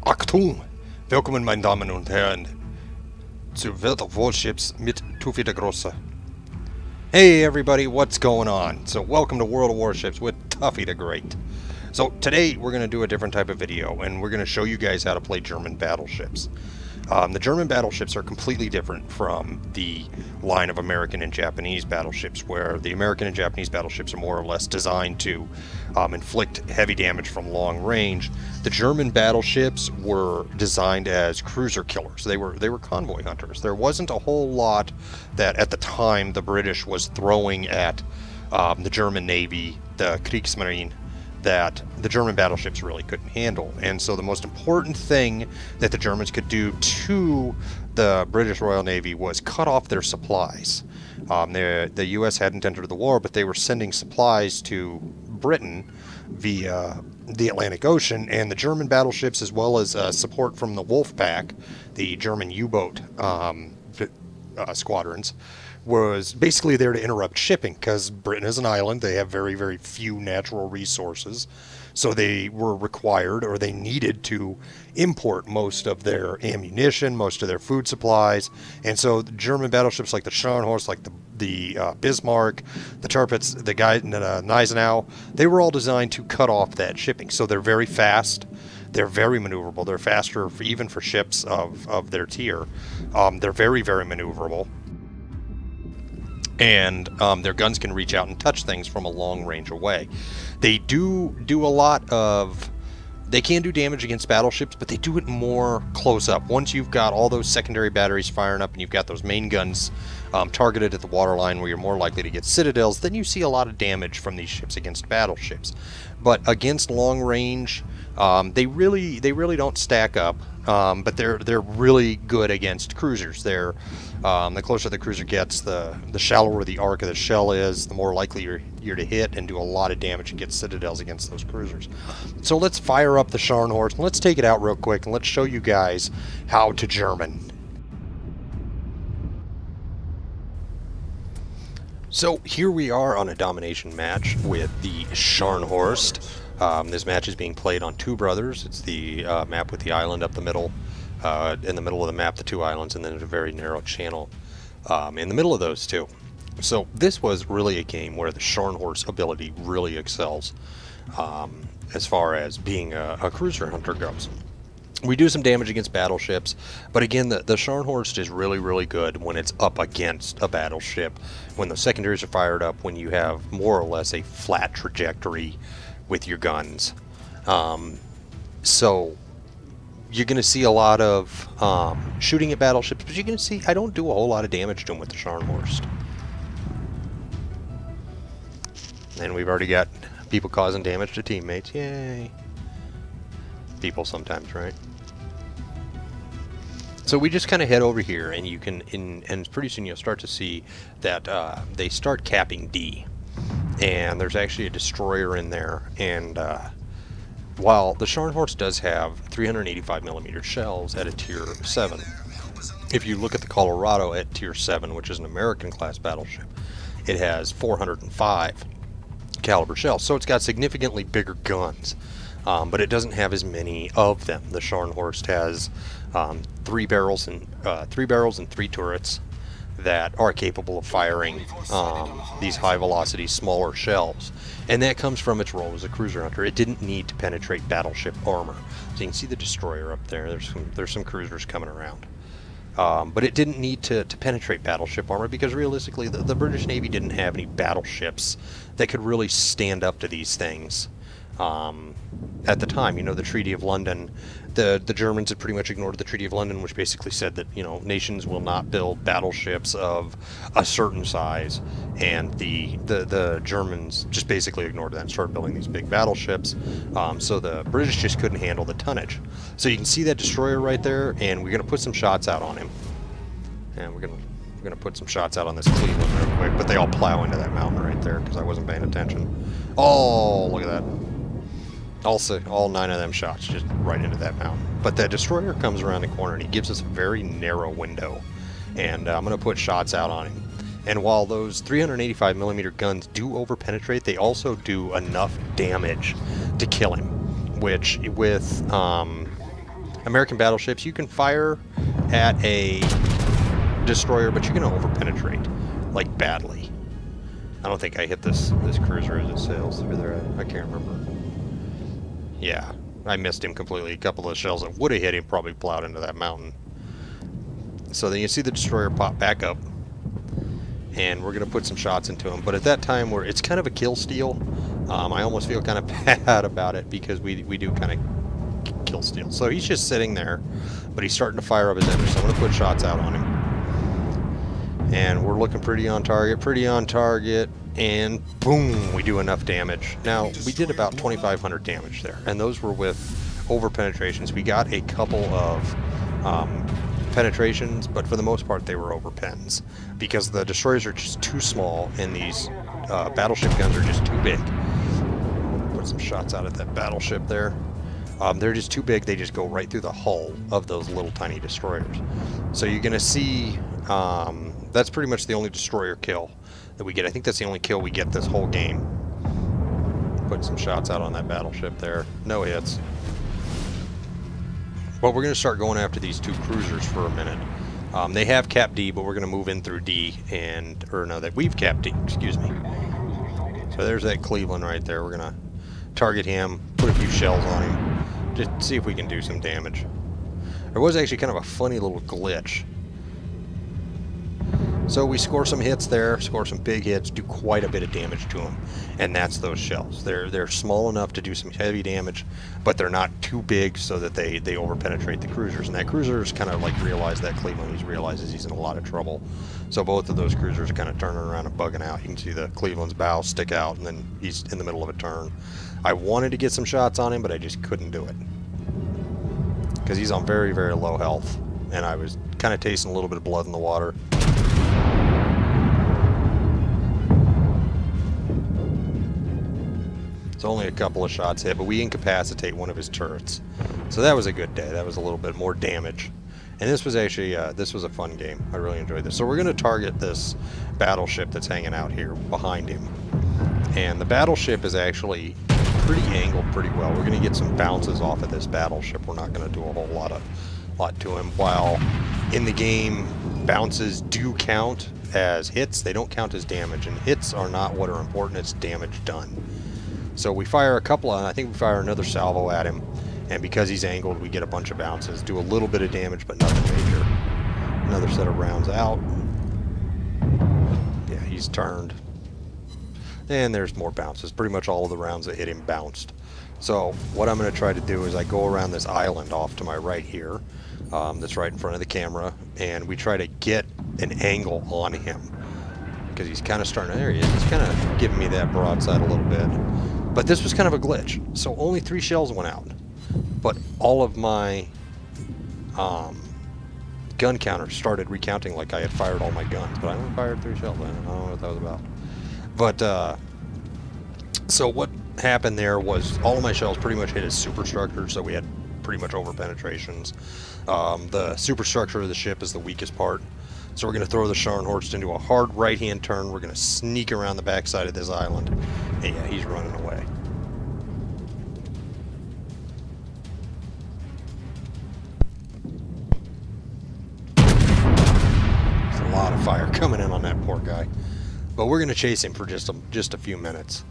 Achtung! Willkommen, meine Damen und Herren, zu Welt of Warships mit Tufi der Grosse. Hey everybody, what's going on? So welcome to World of Warships with Tuffy the Great. So today we're going to do a different type of video, and we're going to show you guys how to play German battleships. The German battleships are completely different from the line of American and Japanese battleships, where the American and Japanese battleships are more or less designed to inflict heavy damage from long range. The German battleships were designed as cruiser killers. They were convoy hunters. There wasn't a whole lot that at the time the British was throwing at the German Navy, the Kriegsmarine, that the German battleships really couldn't handle. And so the most important thing that the Germans could do to the British Royal Navy was cut off their supplies. The US hadn't entered the war, but they were sending supplies to Britain via the Atlantic Ocean, and the German battleships, as well as support from the Wolf Pack, the German U-boat squadrons, was basically there to interrupt shipping, because Britain is an island. They have very, very few natural resources, so they were required, or they needed to import most of their ammunition, most of their food supplies. And so the German battleships like the Scharhorst, like the Bismarck, the Tirpitz, the Gneisenau, they were all designed to cut off that shipping. So they're very fast. They're very maneuverable. They're faster even for ships of their tier. They're very, very maneuverable. And their guns can reach out and touch things from a long range away. They do a lot of... They can do damage against battleships, but they do it more close up. Once you've got all those secondary batteries firing up and you've got those main guns targeted at the waterline where you're more likely to get citadels, then you see a lot of damage from these ships against battleships. But against long range, they really don't stack up. But they're really good against cruisers. They're the closer the cruiser gets, the shallower the arc of the shell is, the more likely you're to hit and do a lot of damage and get citadels against those cruisers. So let's fire up the Scharhorst and let's take it out real quick and let's show you guys how to German. So here we are on a domination match with the Scharhorst. This match is being played on Two Brothers. It's the map with the island up the middle. In the middle of the map, the two islands, and then a very narrow channel in the middle of those two. So this was really a game where the Scharhorst ability really excels as far as being a cruiser hunter goes. We do some damage against battleships, but again, the Scharhorst is really, really good when it's up against a battleship, when the secondaries are fired up, when you have more or less a flat trajectory with your guns. So you're going to see a lot of shooting at battleships, but you're going to see I don't do a whole lot of damage to them with the Scharhorst. And we've already got people causing damage to teammates. Yay. People sometimes, right? So we just kind of head over here, and you can, and pretty soon you'll start to see that they start capping D. And there's actually a destroyer in there, and while the Scharhorst does have 385mm shells at a tier 7, if you look at the Colorado at tier 7, which is an American class battleship, it has 405 caliber shells, so it's got significantly bigger guns, but it doesn't have as many of them. The Scharhorst has 3 barrels and 3 turrets that are capable of firing these high-velocity, smaller shells. And that comes from its role as a cruiser hunter. It didn't need to penetrate battleship armor. So you can see the destroyer up there. There's some cruisers coming around. But it didn't need to penetrate battleship armor because realistically the British Navy didn't have any battleships that could really stand up to these things. At the time, you know, the Treaty of London, the Germans had pretty much ignored the Treaty of London, which basically said that, you know, nations will not build battleships of a certain size, and the Germans just basically ignored that and started building these big battleships. So the British just couldn't handle the tonnage. So you can see that destroyer right there, and we're gonna put some shots out on him, and we're gonna put some shots out on this Cleveland real quick, but they all plow into that mountain right there because I wasn't paying attention. Oh, look at that. Also, all 9 of them shots just right into that mountain. But that destroyer comes around the corner and he gives us a very narrow window. And I'm going to put shots out on him. And while those 385mm guns do over-penetrate, they also do enough damage to kill him. Which, with American battleships, you can fire at a destroyer, but you're going to over-penetrate, like, badly. I don't think I hit this cruiser as it sails through there. I can't remember. Yeah, I missed him completely. A couple of shells that would have hit him probably plowed into that mountain. So then you see the destroyer pop back up, and we're going to put some shots into him. But at that time, it's kind of a kill steal. I almost feel kind of bad about it because we do kind of kill steal. So he's just sitting there, but he's starting to fire up his engine. So I'm going to put shots out on him. And we're looking pretty on target, and boom, we do enough damage. Now, we did about 2,500 damage there, and those were with over-penetrations. We got a couple of penetrations, but for the most part, they were over-pens, because the destroyers are just too small, and these battleship guns are just too big. Put some shots out at that battleship there. They're just too big, they just go right through the hull of those little tiny destroyers. So you're going to see... that's pretty much the only destroyer kill that we get. I think that's the only kill we get this whole game. Put some shots out on that battleship there. No hits. But we're going to start going after these two cruisers for a minute. They have cap D, but we're going to move in through D, we've capped D, excuse me. So there's that Cleveland right there. We're going to target him, put a few shells on him, just see if we can do some damage. There was actually kind of a funny little glitch. So we score some hits there, score some big hits, do quite a bit of damage to them, and that's those shells. They're small enough to do some heavy damage, but they're not too big so that they over-penetrate the cruisers. And that cruiser's kind of like realized that Cleveland, he realizes he's in a lot of trouble. So both of those cruisers are kind of turning around and bugging out. You can see the Cleveland's bow stick out, and then he's in the middle of a turn. I wanted to get some shots on him, but I just couldn't do it, because he's on very, very low health, and I was kind of tasting a little bit of blood in the water. Only a couple of shots hit, but we incapacitate one of his turrets. So that was a good day. That was a little bit more damage. And this was actually, this was a fun game. I really enjoyed this. So we're going to target this battleship that's hanging out here behind him. And the battleship is actually pretty angled pretty well. We're going to get some bounces off of this battleship. We're not going to do a whole lot to him. While in the game, bounces do count as hits. They don't count as damage. And hits are not what are important. It's damage done. So we fire a couple of, I think we fire another salvo at him, and because he's angled, we get a bunch of bounces, do a little bit of damage, but nothing major. Another set of rounds out. Yeah, he's turned. And there's more bounces. Pretty much all of the rounds that hit him bounced. So what I'm going to try to do is I go around this island off to my right here, that's right in front of the camera, and we try to get an angle on him, because he's kind of starting, there he is, he's kind of giving me that broadside a little bit. But this was kind of a glitch, so only 3 shells went out. But all of my gun counters started recounting like I had fired all my guns, but I only fired 3 shells. I don't know what that was about. But, so what happened there was all of my shells pretty much hit his superstructure, so we had pretty much over-penetrations. The superstructure of the ship is the weakest part. So we're going to throw the Scharhorst into a hard right-hand turn. We're going to sneak around the backside of this island. And yeah, he's running away. There's a lot of fire coming in on that poor guy. But we're going to chase him for just a few minutes.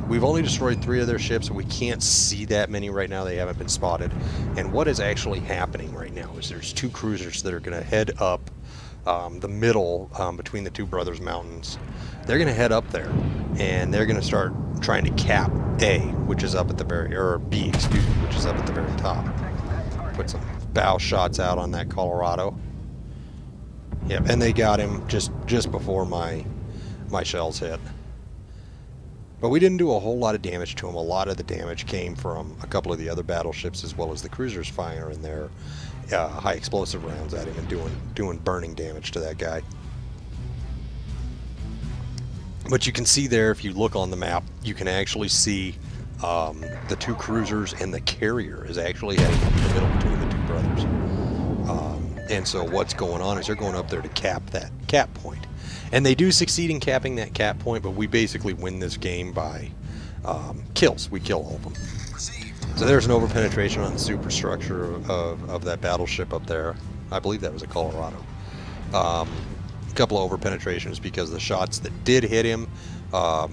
We've only destroyed 3 of their ships, so we can't see that many right now. They haven't been spotted. And what is actually happening right now is there's 2 cruisers that are going to head up the middle between the Two Brothers Mountains. They're going to head up there, and they're going to start trying to cap A, which is up at the very, or B, excuse me, which is up at the very top. Put some bow shots out on that Colorado. Yep, and they got him just before my shells hit. But we didn't do a whole lot of damage to him. A lot of the damage came from a couple of the other battleships, as well as the cruisers firing their high explosive rounds at him and doing burning damage to that guy. But you can see there, if you look on the map, you can actually see the 2 cruisers, and the carrier is actually heading up the middle between the 2 brothers. And so what's going on is they're going up there to cap that cap point. And they do succeed in capping that cap point, but we basically win this game by kills. We kill all of them. So there's an over-penetration on the superstructure of that battleship up there. I believe that was a Colorado. A couple of over-penetrations because the shots that did hit him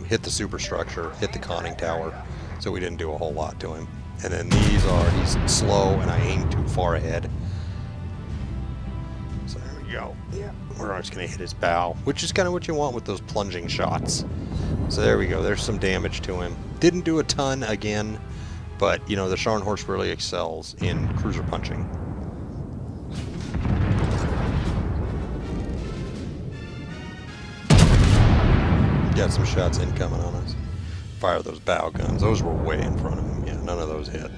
hit the superstructure, hit the conning tower, so we didn't do a whole lot to him. And then he's slow, and I aimed too far ahead. So there we go. Yeah, we're just going to hit his bow, which is kind of what you want with those plunging shots. So there we go. There's some damage to him. Didn't do a ton again, but, you know, the Scharhorst really excels in cruiser punching. Got some shots incoming on us. Fire those bow guns. Those were way in front of him. Yeah, none of those hit.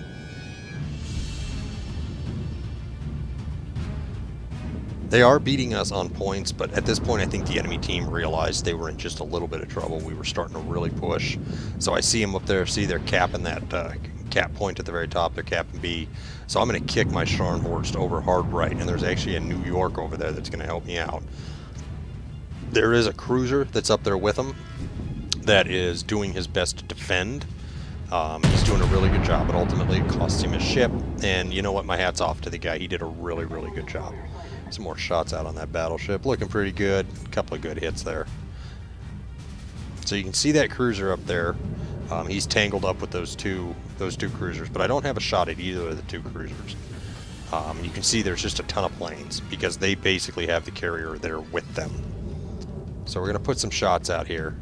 They are beating us on points, but at this point I think the enemy team realized they were in just a little bit of trouble. We were starting to really push. So I see them up there. See, they're capping that cap point at the very top. They're capping B. So I'm going to kick my Scharhorst over hard right, and there's actually a New York over there that's going to help me out. There is a cruiser that's up there with him that is doing his best to defend. He's doing a really good job, but ultimately it costs him his ship. And you know what? My hat's off to the guy. He did a really, really good job. Some more shots out on that battleship. Looking pretty good. A couple of good hits there. So you can see that cruiser up there. He's tangled up with those two cruisers, but I don't have a shot at either of the two cruisers. You can see there's just a ton of planes because they basically have the carrier there with them. So we're going to put some shots out here.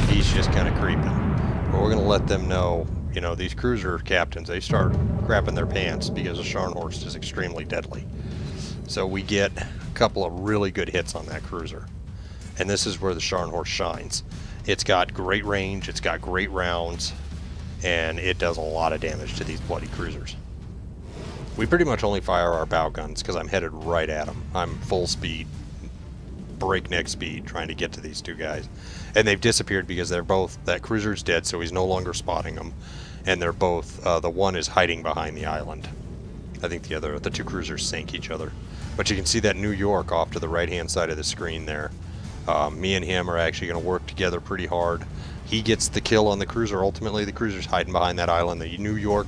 He's just kind of creeping. But we're going to let them know, you know, these cruiser captains, they start crapping their pants because the Scharhorst is extremely deadly. So we get a couple of really good hits on that cruiser. And this is where the Scharhorst shines. It's got great range, it's got great rounds, and it does a lot of damage to these bloody cruisers. We pretty much only fire our bow guns because I'm headed right at them. I'm full speed, breakneck speed, trying to get to these two guys. And they've disappeared because they're both, that cruiser's dead, so he's no longer spotting them. And they're both, the one is hiding behind the island. I think the two cruisers sank each other. But you can see that New York off to the right-hand side of the screen there. Me and him are actually going to work together pretty hard. He gets the kill on the cruiser. Ultimately, the cruiser's hiding behind that island. The New York,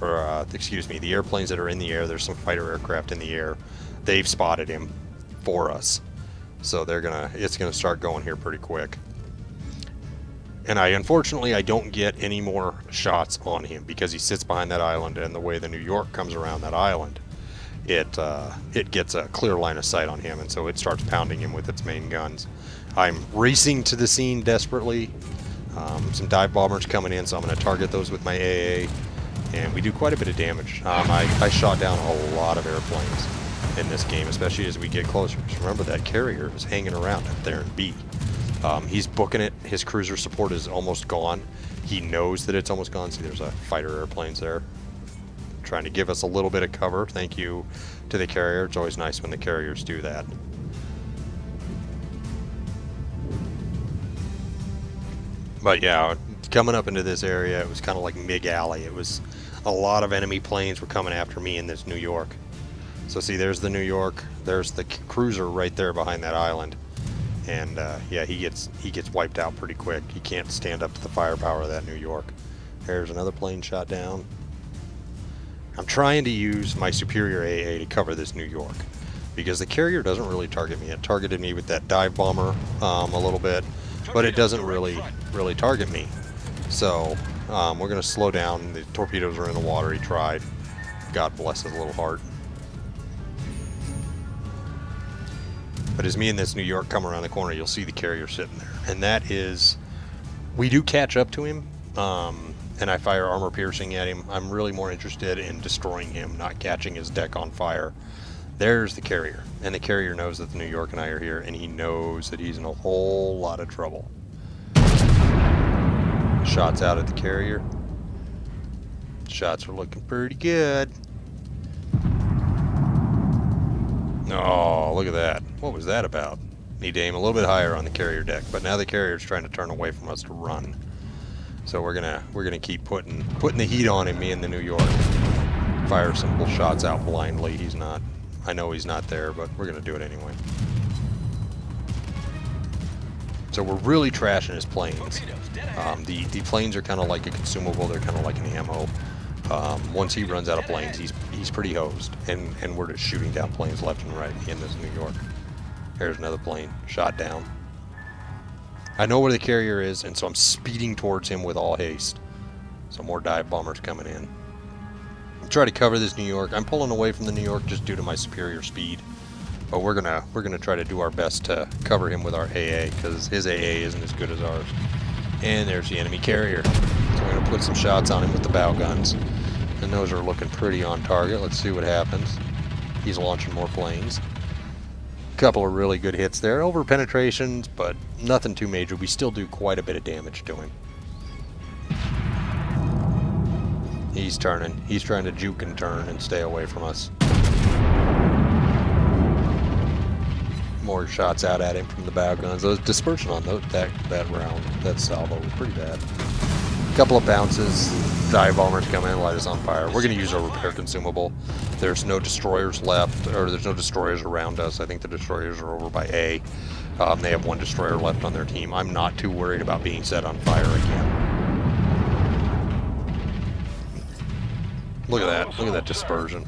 or excuse me, the airplanes that are in the air, there's some fighter aircraft in the air. They've spotted him for us. So it's gonna start going here pretty quick. And unfortunately I don't get any more shots on him because he sits behind that island, and the way the New York comes around that island, it gets a clear line of sight on him, and so it starts pounding him with its main guns. I'm racing to the scene desperately. Some dive bombers coming in, so I'm going to target those with my AA, and we do quite a bit of damage. I shot down a lot of airplanes in this game, especially as we get closer. Because remember, that carrier is hanging around up there in B. He's booking it. His cruiser support is almost gone. He knows that it's almost gone. See, there's a fighter airplanes there trying to give us a little bit of cover. Thank you to the carrier. It's always nice when the carriers do that. But yeah, coming up into this area, it was kind of like Mig Alley. It was a lot of enemy planes were coming after me in this New York. So see, there's the New York. There's the cruiser right there behind that island. And yeah, he gets wiped out pretty quick. He can't stand up to the firepower of that New York. There's another plane shot down. I'm trying to use my superior AA to cover this New York because the carrier doesn't really target me. It targeted me with that dive bomber a little bit, but it doesn't really target me. So we're going to slow down. The torpedoes are in the water. He tried. God bless his little heart. But as me and this New York come around the corner, you'll see the carrier sitting there. And that is, we do catch up to him, and I fire armor piercing at him. I'm really more interested in destroying him, not catching his deck on fire. There's the carrier, and the carrier knows that the New York and I are here, and he knows that he's in a whole lot of trouble. Shots out at the carrier. Shots are looking pretty good. Oh, look at that. What was that about? Need to aim a little bit higher on the carrier deck, but now the carrier's trying to turn away from us to run. So we're gonna keep putting the heat on him, me and the New York. Fire simple shots out blindly. He's not, I know he's not there, but we're gonna do it anyway. So we're really trashing his planes. The planes are kind of like a consumable. They're kind of like an ammo. Once he runs out of planes, he's pretty hosed, and we're just shooting down planes left and right in this New York. There's another plane shot down. I know where the carrier is, and so I'm speeding towards him with all haste. So more dive bombers coming in. Try to cover this New York. I'm pulling away from the New York just due to my superior speed, but we're gonna try to do our best to cover him with our AA, because his AA isn't as good as ours. And there's the enemy carrier. So we're gonna put some shots on him with the bow guns, and those are looking pretty on target. Let's see what happens. He's launching more planes. Couple of really good hits there, over penetrations, but nothing too major. We still do quite a bit of damage to him. He's turning. He's trying to juke and turn and stay away from us. More shots out at him from the bow guns. Those dispersion on that round, that salvo was pretty bad. Couple of bounces. Dive bombers come in, light us on fire. We're going to use our repair consumable. There's no destroyers left, or there's no destroyers around us. I think the destroyers are over by A. They have one destroyer left on their team. I'm not too worried about being set on fire again. Look at that. Look at that dispersion.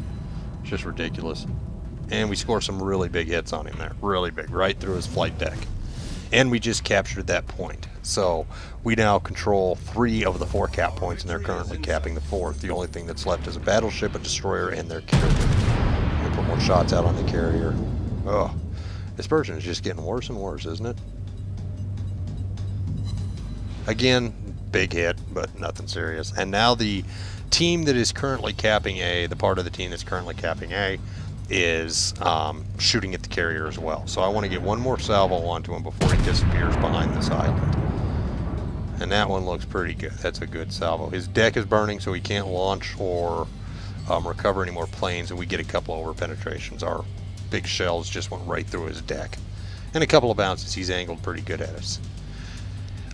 It's just ridiculous. And we score some really big hits on him there. Really big. Right through his flight deck. And we just captured that point. So we now control 3 of the 4 cap points, and they're currently capping the 4th. The only thing that's left is a battleship, a destroyer, and their carrier. We'll put more shots out on the carrier. Oh, dispersion is just getting worse and worse, isn't it? Again, big hit, but nothing serious. And now the team that is currently capping A, the part of the team that's currently capping A, is shooting at the carrier as well. So I want to get one more salvo onto him before he disappears behind this island. And that one looks pretty good. That's a good salvo. His deck is burning, so he can't launch or recover any more planes, and we get a couple over penetrations. Our big shells just went right through his deck. And a couple of bounces. He's angled pretty good at us.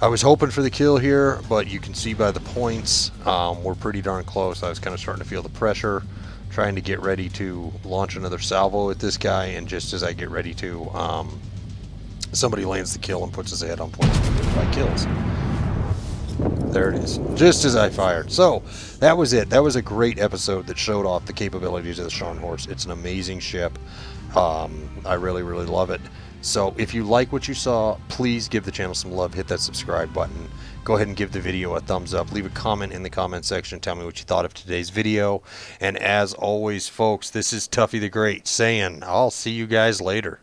I was hoping for the kill here, but you can see by the points, we're pretty darn close. I was kind of starting to feel the pressure, trying to get ready to launch another salvo at this guy, and just as I get ready to, somebody lands the kill and puts his head on points by kills. There it is, just as I fired. So that was it. That was a great episode that showed off the capabilities of the Scharhorst. It's an amazing ship. I really, really love it. So if you like what you saw, please give the channel some love. Hit that subscribe button. Go ahead and give the video a thumbs up. Leave a comment in the comment section. Tell me what you thought of today's video. And as always, folks, this is Tuffy the Great saying, I'll see you guys later.